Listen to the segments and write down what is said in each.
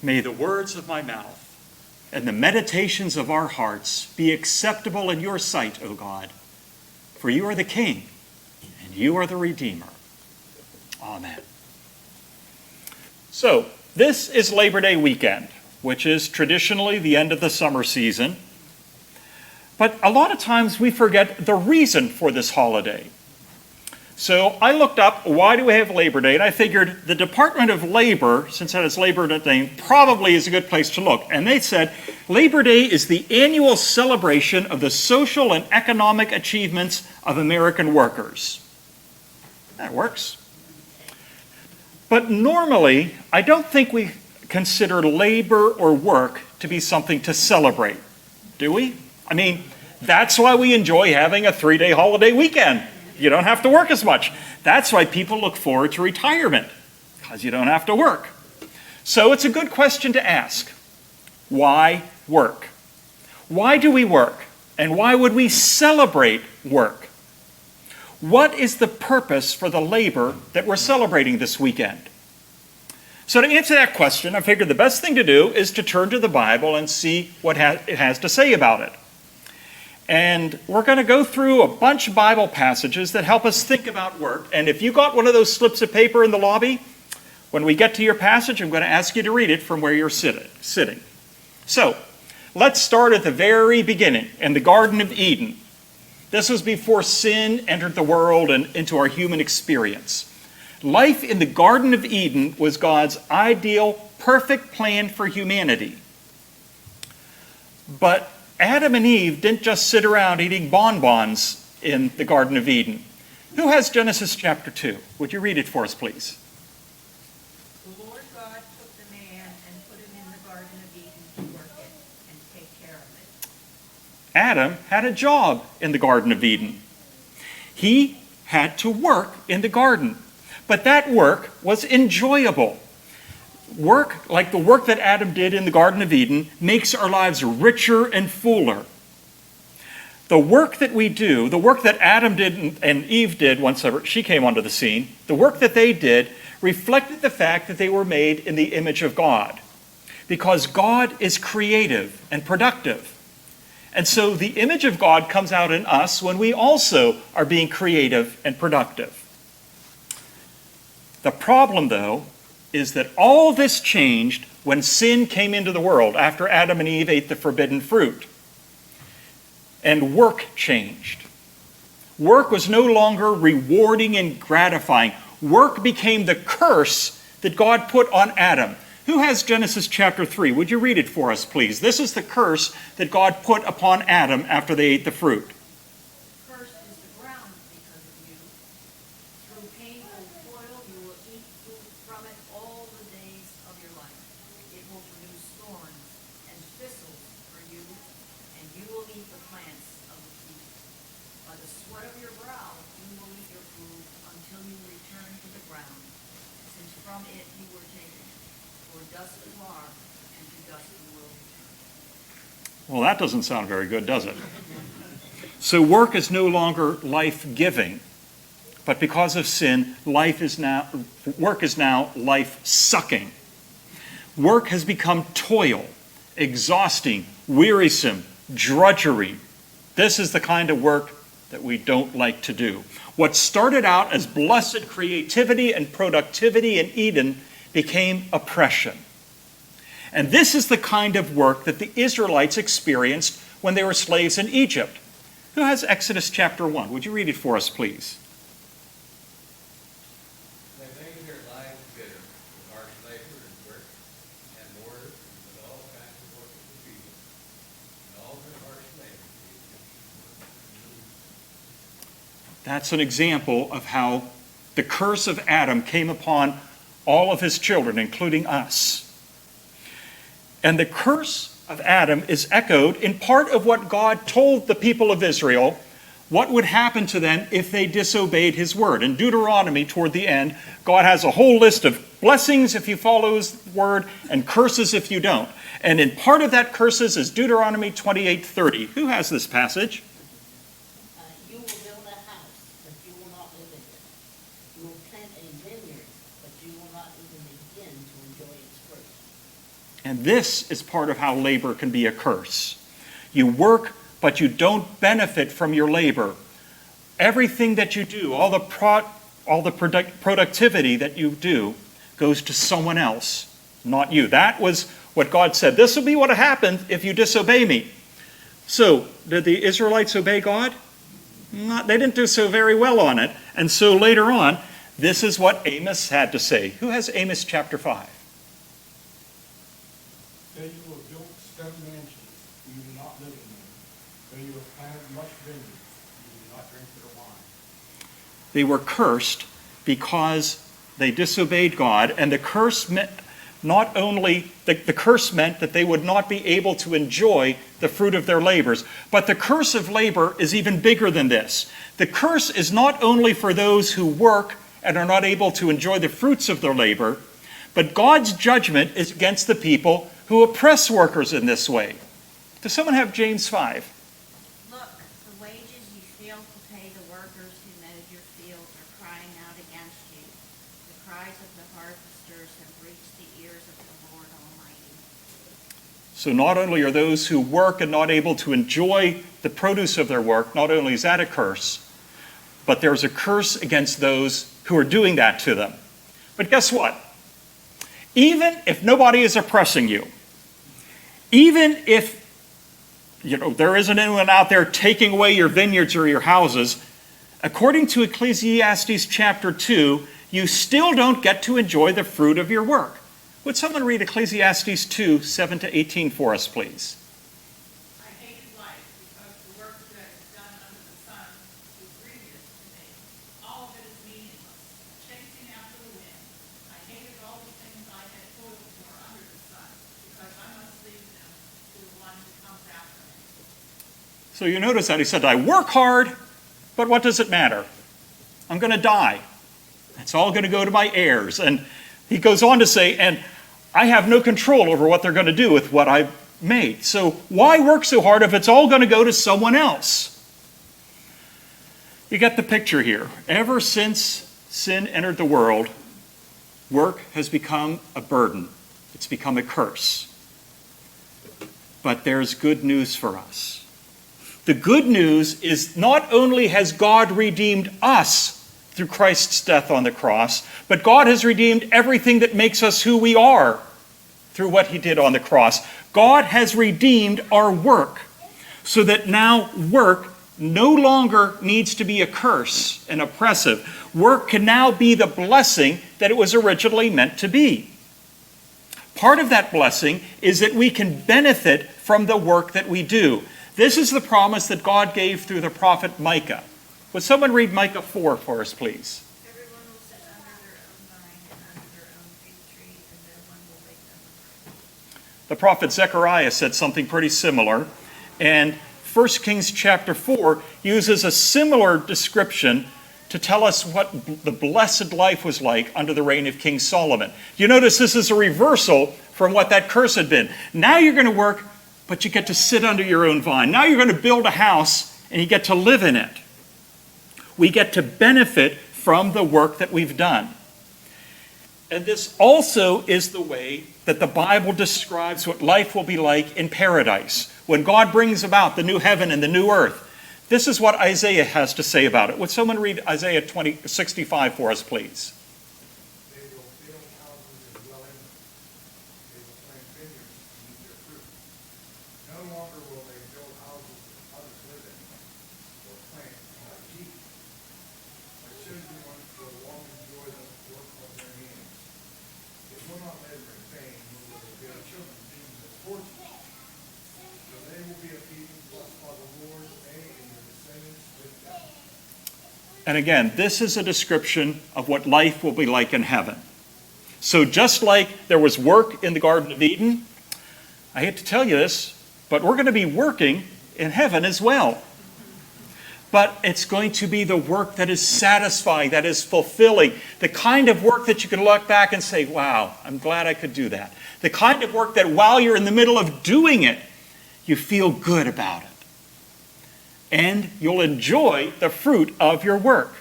May the words of my mouth and the meditations of our hearts be acceptable in your sight, O God, for you are the King and you are the Redeemer. Amen. So, this is Labor Day weekend, which is traditionally the end of the summer season. But a lot of times we forget the reason for this holiday. So I looked up, why do we have Labor Day? And I figured the Department of Labor, since that is Labor Day, probably is a good place to look. And they said, Labor Day is the annual celebration of the social and economic achievements of American workers. That works. But normally, I don't think we consider labor or work to be something to celebrate, do we? I mean, that's why we enjoy having a 3-day holiday weekend. You don't have to work as much. That's why people look forward to retirement, because you don't have to work. So it's a good question to ask. Why work? Why do we work? And why would we celebrate work? What is the purpose for the labor that we're celebrating this weekend? So to answer that question, I figured the best thing to do is to turn to the Bible and see what it has to say about it. And we're going to go through a bunch of Bible passages that help us think about work. And if you got one of those slips of paper in the lobby, when we get to your passage, I'm going to ask you to read it from where you're sitting. So, let's start at the very beginning, in the Garden of Eden. This was before sin entered the world and into our human experience. Life in the Garden of Eden was God's ideal, perfect plan for humanity. But Adam and Eve didn't just sit around eating bonbons in the Garden of Eden. Who has Genesis chapter 2? Would you read it for us, please? The Lord God took the man and put him in the Garden of Eden to work it and take care of it. Adam had a job in the Garden of Eden. He had to work in the garden, but that work was enjoyable. Work, like the work that Adam did in the Garden of Eden, makes our lives richer and fuller. The work that we do, the work that Adam did and Eve did once she came onto the scene, the work that they did reflected the fact that they were made in the image of God. Because God is creative and productive. And so the image of God comes out in us when we also are being creative and productive. The problem, though, is that all this changed when sin came into the world after Adam and Eve ate the forbidden fruit. And work changed. Work was no longer rewarding and gratifying. Work became the curse that God put on Adam. Who has Genesis chapter 3? Would you read it for us, please? This is the curse that God put upon Adam after they ate the fruit. Cursed is the ground because of you. Through painful toil you will eat food from it all the days of your life. It will produce thorns and thistles for you, and you will eat the plants of the field. By the sweat of your brow you will eat your food until you return to the ground, since from it you were taken. For dust you are, and to dust you will return. Well, that doesn't sound very good, does it? So work is no longer life-giving. But because of sin, work is now life-sucking. Work has become toil, exhausting, wearisome, drudgery. This is the kind of work that we don't like to do. What started out as blessed creativity and productivity in Eden became oppression. And this is the kind of work that the Israelites experienced when they were slaves in Egypt. Who has Exodus chapter 1? Would you read it for us, please? They made their lives bitter with harsh labor and work and wars with all kinds of work of the field. And all their harsh labor That's an example of how the curse of Adam came upon all of his children, including us. And the curse of Adam is echoed in part of what God told the people of Israel what would happen to them if they disobeyed his word. In Deuteronomy, toward the end, God has a whole list of blessings if you follow his word and curses if you don't. And in part of that curses is Deuteronomy 28:30. Who has this passage? You will build a house, but you will not live in it. You will plant a vineyard, but you will not even begin to enjoy its fruit. And this is part of how labor can be a curse. You work, but you don't benefit from your labor. Everything that you do, all the productivity that you do, goes to someone else, not you. That was what God said. This will be what happened if you disobey me. So, did the Israelites obey God? They didn't do so very well on it. And so later on, this is what Amos had to say. Who has Amos chapter 5? Though you will build stone mansions, you will not live in them. Though you will plant much vineyard, you will not drink their wine. They were cursed because they disobeyed God, and the curse meant not only the curse meant that they would not be able to enjoy the fruit of their labors, but the curse of labor is even bigger than this. The curse is not only for those who work and are not able to enjoy the fruits of their labor, but God's judgment is against the people who oppress workers in this way. Does someone have James 5? Look, the wages you fail to pay the workers who mowed your fields are crying out against you. The cries of the harvesters have reached the ears of the Lord Almighty. So not only are those who work and not able to enjoy the produce of their work, not only is that a curse, but there's a curse against those who are doing that to them. But guess what? Even if nobody is oppressing you, even if there isn't anyone out there taking away your vineyards or your houses, according to Ecclesiastes chapter 2, you still don't get to enjoy the fruit of your work. Would someone read Ecclesiastes 2, 7 to 18 for us, please? I hated life because the work that is done under the sun is grievous to me. All of it is meaningless, chasing after the wind. I hated all the things I had toiled for under the sun because I must leave them to the one who comes after me. So you notice that he said, I work hard, but what does it matter? I'm going to die. It's all going to go to my heirs. And he goes on to say, and I have no control over what they're going to do with what I've made. So why work so hard if it's all going to go to someone else? You get the picture here. Ever since sin entered the world, work has become a burden. It's become a curse. But there's good news for us. The good news is not only has God redeemed us through Christ's death on the cross, but God has redeemed everything that makes us who we are through what he did on the cross. God has redeemed our work so that now work no longer needs to be a curse and oppressive. Work can now be the blessing that it was originally meant to be. Part of that blessing is that we can benefit from the work that we do. This is the promise that God gave through the prophet Micah. Would someone read Micah 4 for us, please? Everyone will sit under their own vine and under their own fig tree, and no one will make them afraid. The prophet Zechariah said something pretty similar, and 1 Kings chapter 4 uses a similar description to tell us what the blessed life was like under the reign of King Solomon. You notice this is a reversal from what that curse had been. Now you're going to work, but you get to sit under your own vine. Now you're going to build a house, and you get to live in it. We get to benefit from the work that we've done. And this also is the way that the Bible describes what life will be like in paradise, when God brings about the new heaven and the new earth. This is what Isaiah has to say about it. Would someone read Isaiah 65 for us, please? They will build houses and dwell in them. They will plant vineyards and eat their fruit. No longer will they build houses that others live in, or plant and others eat. My chosen ones will long enjoy the work of their hands. They will not labor in vain, nor will they bear children dreams of fortune. So they will be a people blessed by the Lord, they and their descendants with them. And again, this is a description of what life will be like in heaven. So just like there was work in the Garden of Eden, I hate to tell you this, but we're going to be working in heaven as well. But it's going to be the work that is satisfying, that is fulfilling, the kind of work that you can look back and say, wow, I'm glad I could do that. The kind of work that while you're in the middle of doing it, you feel good about it. And you'll enjoy the fruit of your work.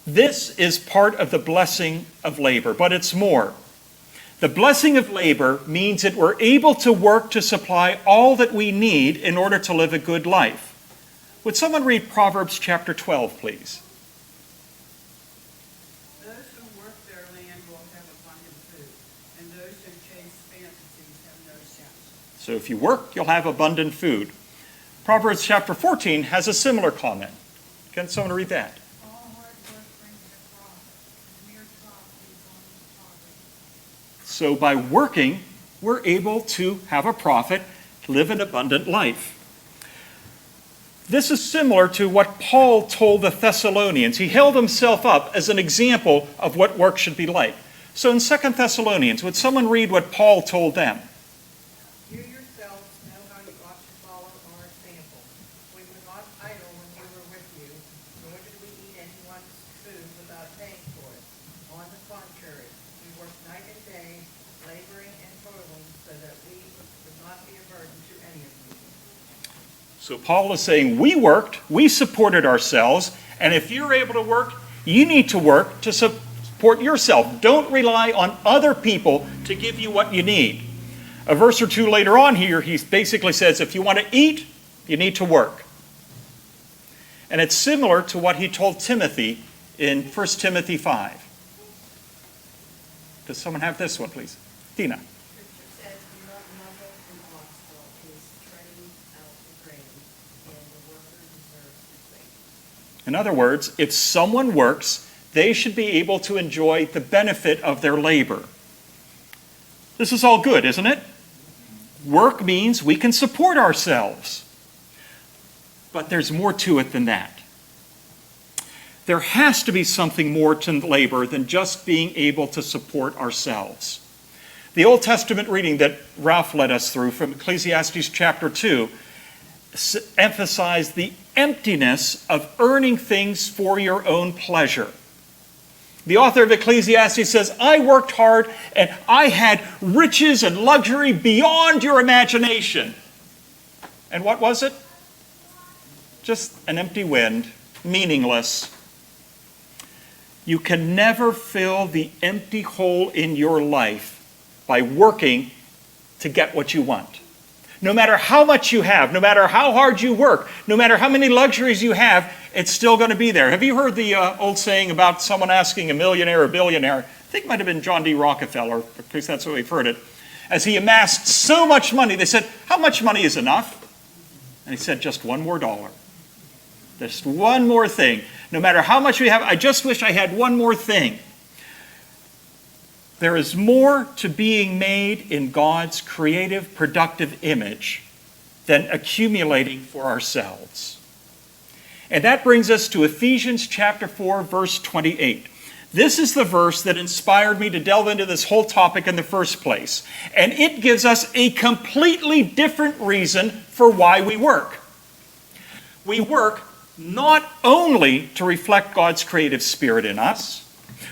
This is part of the blessing of labor, but it's more. The blessing of labor means that we're able to work to supply all that we need in order to live a good life. Would someone read Proverbs chapter 12, please? Those who work their land will have abundant food, and those who chase fantasies have no chance. So if you work, you'll have abundant food. Proverbs chapter 14 has a similar comment. Can someone read that? All hard work brings a profit. Mere talk leads only to poverty. So by working, we're able to have a profit, live an abundant life. This is similar to what Paul told the Thessalonians. He held himself up as an example of what work should be like. So in 2 Thessalonians, would someone read what Paul told them? You yourselves know how you ought to follow our example. We were not idle when we were with you, nor did we eat anyone's food without paying for it. On the contrary, we worked night and day, laboring and toiling, so that we would not be a burden to any of you. So Paul is saying we worked, we supported ourselves, and if you're able to work, you need to work to support yourself. Don't rely on other people to give you what you need. A verse or two later on here, he basically says if you want to eat, you need to work. And it's similar to what he told Timothy in 1 Timothy 5. Does someone have this one, please? Dina. Scripture says, do not muzzle an ox while it is treading out the grain, and the worker deserves his wages. In other words, if someone works, they should be able to enjoy the benefit of their labor. This is all good, isn't it? Work means we can support ourselves. But there's more to it than that. There has to be something more to labor than just being able to support ourselves. The Old Testament reading that Ralph led us through from Ecclesiastes chapter 2 emphasized the emptiness of earning things for your own pleasure. The author of Ecclesiastes says, I worked hard and I had riches and luxury beyond your imagination. And what was it? Just an empty wind, meaningless. You can never fill the empty hole in your life by working to get what you want. No matter how much you have, no matter how hard you work, no matter how many luxuries you have, it's still going to be there. Have you heard the old saying about someone asking a millionaire or billionaire? I think it might have been John D. Rockefeller, because that's what we've heard it. As he amassed so much money, they said, how much money is enough? And he said, just one more dollar. Just one more thing. No matter how much we have, I just wish I had one more thing. There is more to being made in God's creative, productive image than accumulating for ourselves. And that brings us to Ephesians chapter 4, verse 28. This is the verse that inspired me to delve into this whole topic in the first place. And it gives us a completely different reason for why we work. We work not only to reflect God's creative spirit in us,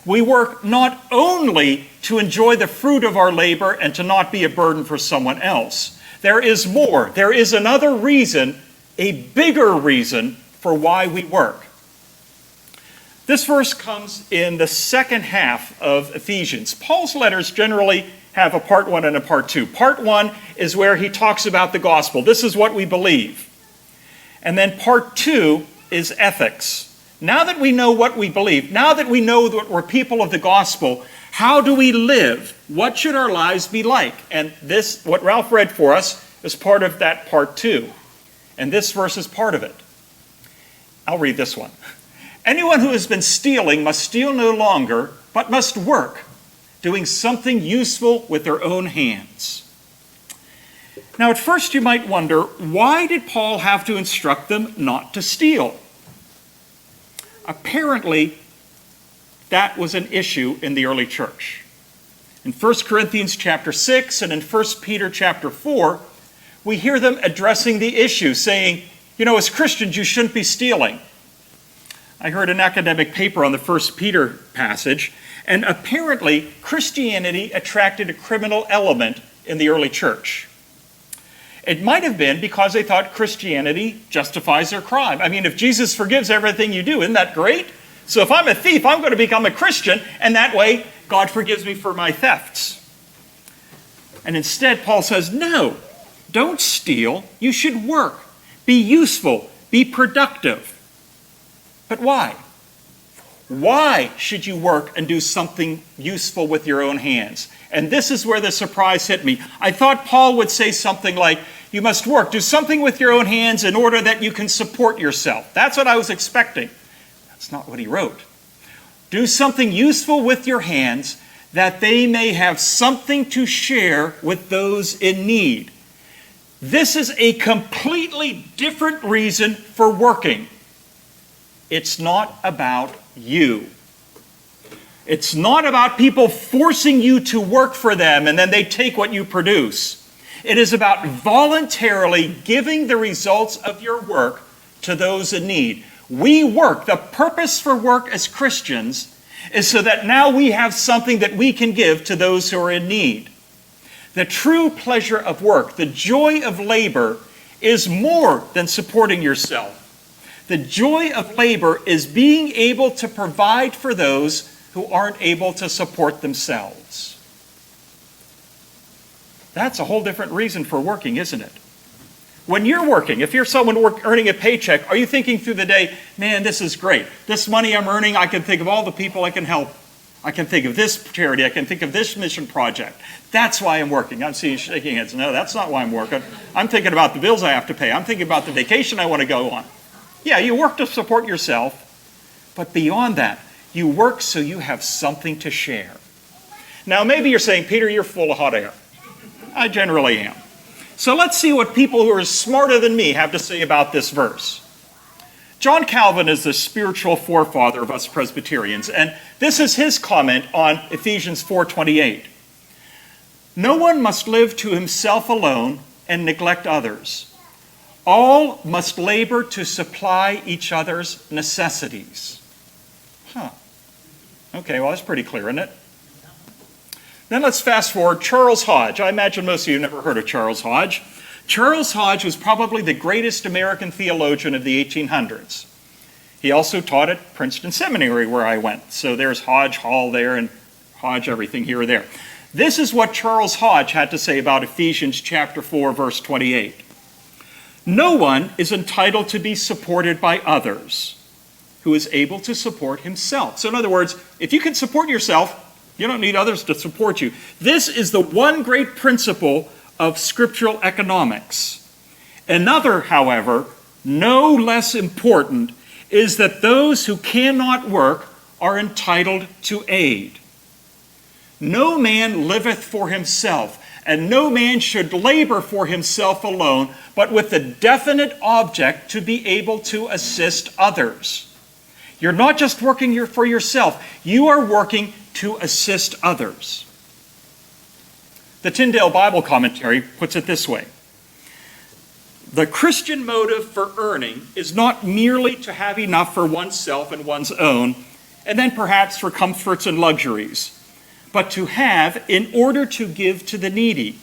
we work not only to enjoy the fruit of our labor and to not be a burden for someone else. There is more. There is another reason, a bigger reason for why we work. This verse comes in the second half of Ephesians. Paul's letters generally have a part 1 and a part 2. Part 1 is where he talks about the gospel. This is what we believe. And then part 2 is ethics. Now that we know what we believe, now that we know that we're people of the gospel, how do we live? What should our lives be like? And this, what Ralph read for us, is part of that part 2. And this verse is part of it. I'll read this one. Anyone who has been stealing must steal no longer, but must work, doing something useful with their own hands. Now, at first you might wonder, why did Paul have to instruct them not to steal? Apparently, that was an issue in the early church. In 1 Corinthians chapter 6 and in 1 Peter chapter 4, we hear them addressing the issue, saying, you know, as Christians, you shouldn't be stealing. I heard an academic paper on the 1 Peter passage, and apparently Christianity attracted a criminal element in the early church. It might have been because they thought Christianity justifies their crime. I mean, if Jesus forgives everything you do, isn't that great? So if I'm a thief, I'm going to become a Christian, and that way God forgives me for my thefts. And instead, Paul says, no, don't steal. You should work. Be useful. Be productive. But why? Why should you work and do something useful with your own hands? And this is where the surprise hit me. I thought Paul would say something like, you must work, do something with your own hands in order that you can support yourself. That's what I was expecting. That's not what he wrote. Do something useful with your hands that they may have something to share with those in need. This is a completely different reason for working. It's not about you. It's not about people forcing you to work for them and then they take what you produce. It is about voluntarily giving the results of your work to those in need. We work. The purpose for work as Christians is so that now we have something that we can give to those who are in need. The true pleasure of work, the joy of labor, is more than supporting yourself. The joy of labor is being able to provide for those who aren't able to support themselves. That's a whole different reason for working, isn't it? When you're working, if you're someone earning a paycheck, are you thinking through the day, man, this is great. This money I'm earning, I can think of all the people I can help. I can think of this charity. I can think of this mission project. That's why I'm working. I'm seeing shaking heads. No, that's not why I'm working. I'm thinking about the bills I have to pay. I'm thinking about the vacation I want to go on. Yeah, you work to support yourself, but beyond that, you work so you have something to share. Now, maybe you're saying, Peter, you're full of hot air. I generally am. So let's see what people who are smarter than me have to say about this verse. John Calvin is the spiritual forefather of us Presbyterians, and this is his comment on Ephesians 4:28. No one must live to himself alone and neglect others. All must labor to supply each other's necessities. Okay, well, that's pretty clear, isn't it? Then let's fast forward. Charles Hodge. I imagine most of you have never heard of Charles Hodge. Charles Hodge was probably the greatest American theologian of the 1800s. He also taught at Princeton Seminary where I went. So there's Hodge Hall there and Hodge everything here or there. This is what Charles Hodge had to say about Ephesians chapter 4, verse 28. No one is entitled to be supported by others who is able to support himself. So in other words, if you can support yourself, you don't need others to support you. This is the one great principle of scriptural economics. Another, however, no less important, is that those who cannot work are entitled to aid. No man liveth for himself, and no man should labor for himself alone, but with the definite object to be able to assist others. You're not just working for yourself, you are working to assist others. The Tyndale Bible Commentary puts it this way. The Christian motive for earning is not merely to have enough for oneself and one's own, and then perhaps for comforts and luxuries, but to have in order to give to the needy.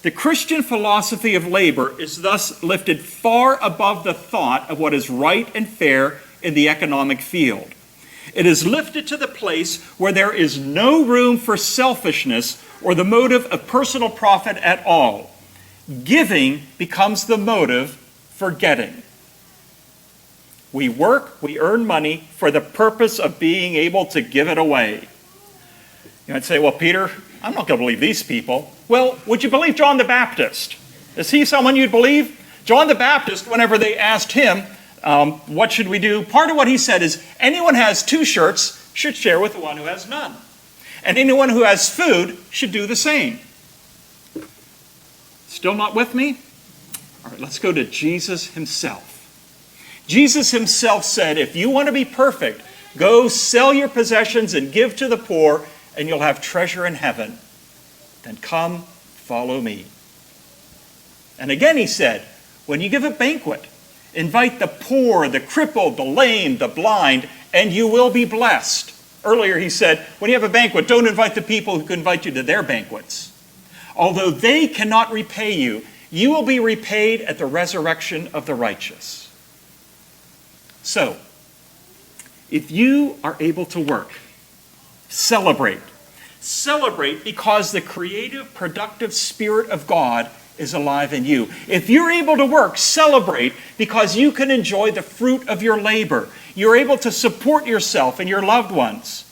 The Christian philosophy of labor is thus lifted far above the thought of what is right and fair in the economic field. It is lifted to the place where there is no room for selfishness or the motive of personal profit at all. Giving becomes the motive for getting. We work, we earn money for the purpose of being able to give it away. You might say, well, Peter, I'm not going to believe these people. Well, would you believe John the Baptist? Is he someone you'd believe? John the Baptist, whenever they asked him, what should we do? Part of what he said is, anyone who has 2 shirts should share with the one who has none. And anyone who has food should do the same. Still not with me? All right, let's go to Jesus himself. Jesus himself said, if you want to be perfect, go sell your possessions and give to the poor, and you'll have treasure in heaven. Then come, follow me. And again he said, when you give a banquet, invite the poor, the crippled, the lame, the blind, and you will be blessed. Earlier he said, when you have a banquet, don't invite the people who can invite you to their banquets. Although they cannot repay you, you will be repaid at the resurrection of the righteous. So, if you are able to work, celebrate. Celebrate because the creative, productive Spirit of God is alive in you. If you're able to work, celebrate because you can enjoy the fruit of your labor. You're able to support yourself and your loved ones.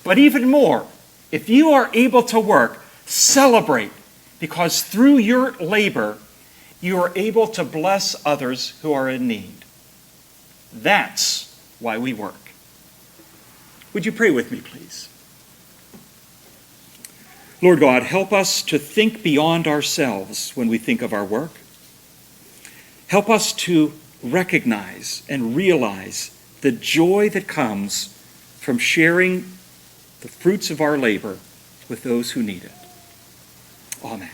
But even more, if you are able to work, celebrate because through your labor, you are able to bless others who are in need. That's why we work. Would you pray with me, please? Lord God, help us to think beyond ourselves when we think of our work. Help us to recognize and realize the joy that comes from sharing the fruits of our labor with those who need it. Amen.